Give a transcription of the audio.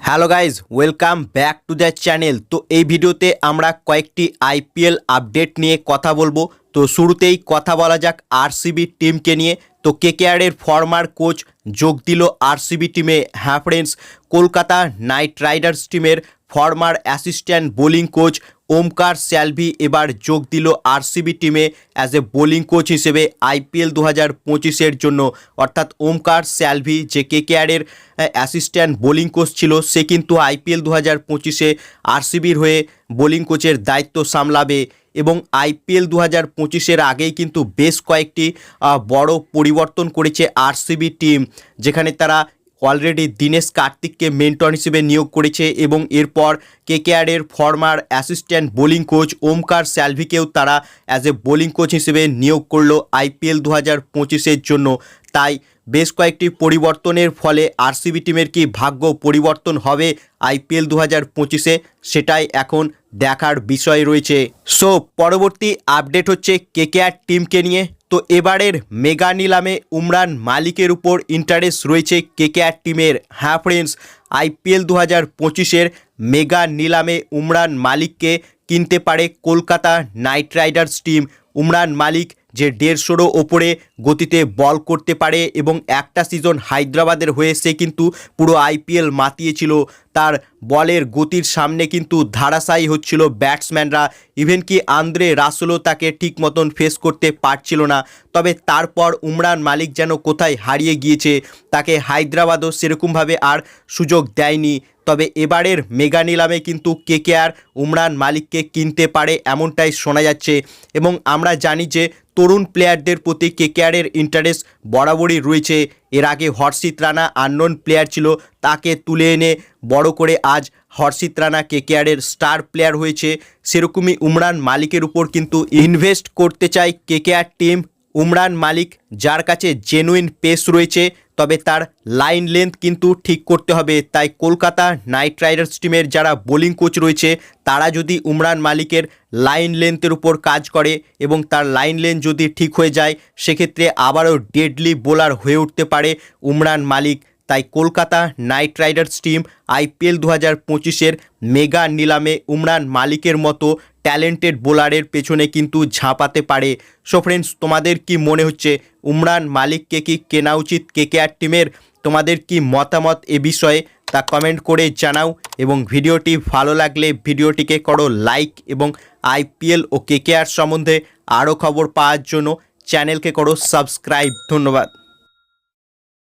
Hello guys, welcome back to the channel. তো এই ভিডিওতে আমরা কয়েকটি আইপিএল আপডেট নিয়ে কথা বলবো। তো শুরুতেই কথা বলা যাক আরসিবি টিমকে নিয়ে। তো কেকেআরের ফর্মার কোচ যোগ দিল আরসিবি টিমে। হ্যাঁ ফ্রেন্ডস, কলকাতা নাইট রাইডার্স টিমের former assistant bowling coach Omkar Salvi এবার যোগ দিল আরসিবি টিমে অ্যাজ এ বোলিং কোচ হিসেবে আইপিএল 2025-এর জন্য। অর্থাৎ ওমকার স্যালভি যে কেকেআরের অ্যাসিস্ট্যান্ট বোলিং কোচ ছিল, সে কিন্তু আইপিএল 2025-এ আরসিবির হয়ে বোলিং কোচের দায়িত্ব সামলাবে। এবং আইপিএল 2025-এর আগেই কিন্তু বেশ কয়েকটি বড় পরিবর্তন করেছে আরসিবি টিম, যেখানে তারা অলরেডি দীনেশ কার্তিককে মেন্টর হিসেবে নিয়োগ করেছে এবং এরপর কেকেআরের former assistant bowling coach Omkar স্যালভিকেও তারা অ্যাজ এ বোলিং কোচ হিসেবে নিয়োগ করলো আইপিএল 2025-এর জন্য। তাই বেশ কয়েকটি পরিবর্তনের ফলে আরসিবি টিমের কি ভাগ্য পরিবর্তন হবে আইপিএল 2025-এ, সেটাই এখন দেখার বিষয় রয়েছে। সো পরবর্তী আপডেট হচ্ছে কেকেআর টিমকে নিয়ে। তো এবারের মেগা নিলামে উমরান মালিকের উপর ইন্টারেস্ট রয়েছে কেকেআর টিমের। হ্যাঁ ফ্রেন্ডস, আইপিএল 2025-এর মেগা নিলামে উমরান মালিককে কিনতে পারে Kolkata Knight Riders team. Umran Malik যে 150-রও ওপরে গতিতে বল করতে পারে এবং একটা সিজন হায়দ্রাবাদের হয়ে সে কিন্তু পুরো আইপিএল মাতিয়েছিল। তার বলের গতির সামনে কিন্তু ধারাশায়ী হচ্ছিল ব্যাটসম্যানরা, ইভেন কি আন্দ্রে রাসেলও তাকে ঠিক মতন ফেস করতে পারছিল না। তবে তারপর উমরান মালিক যেন কোথায় হারিয়ে গিয়েছে, তাকে হায়দ্রাবাদও সেরকমভাবে আর সুযোগ দেয়নি। তবে এবারের মেগা নিলামে কিন্তু কেকেআর উমরান মালিককে কিনতে পারে এমনটাই শোনা যাচ্ছে। এবং আমরা জানি যে তরুণ প্লেয়ারদের প্রতি কেকেআরের ইন্টারেস্ট বরাবরই রয়েছে। এর আগে হর্ষিত রানা আননোন প্লেয়ার ছিল, তাকে তুলে এনে বড় করে আজ হর্ষিত রানা কেকেআরের স্টার প্লেয়ার হয়েছে। সেরকমই উমরান মালিকের উপর কিন্তু ইনভেস্ট করতে চায় কেকেআর টিম। উমরান মালিক যার কাছে জেনুইন পেস রয়েছে, তবে তার লাইন লেন্থ কিন্তু ঠিক করতে হবে। তাই কলকাতা নাইট রাইডার্স টিমের যারা বোলিং কোচ রয়েছে, তারা যদি উমরান মালিকের লাইন লেন্থের উপর কাজ করে এবং তার লাইন লেন্থ যদি ঠিক হয়ে যায়, সেক্ষেত্রে আবারও ডেডলি বোলার হয়ে উঠতে পারে উমরান মালিক। তাই Kolkata Knight Riders team IPL 2025-এর মেগা নিলামে উমরান মালিকের মতো ট্যালেন্টেড বোলারের পেছনে কিন্তু ঝাঁপাতে পারে। সো ফ্রেন্ডস, তোমাদের কি মনে হচ্ছে উমরান মালিককে কি কেনা উচিত কেকেআর টিমের? তোমাদের কি মতামত এ বিষয়ে তা কমেন্ট করে জানাও। এবং ভিডিওটি ভালো লাগলে ভিডিওটিকে করো লাইক এবং আইপিএল ও কেকেআর সম্বন্ধে আরও খবর পাওয়ার জন্য চ্যানেলকে করো সাবস্ক্রাইব। ধন্যবাদ।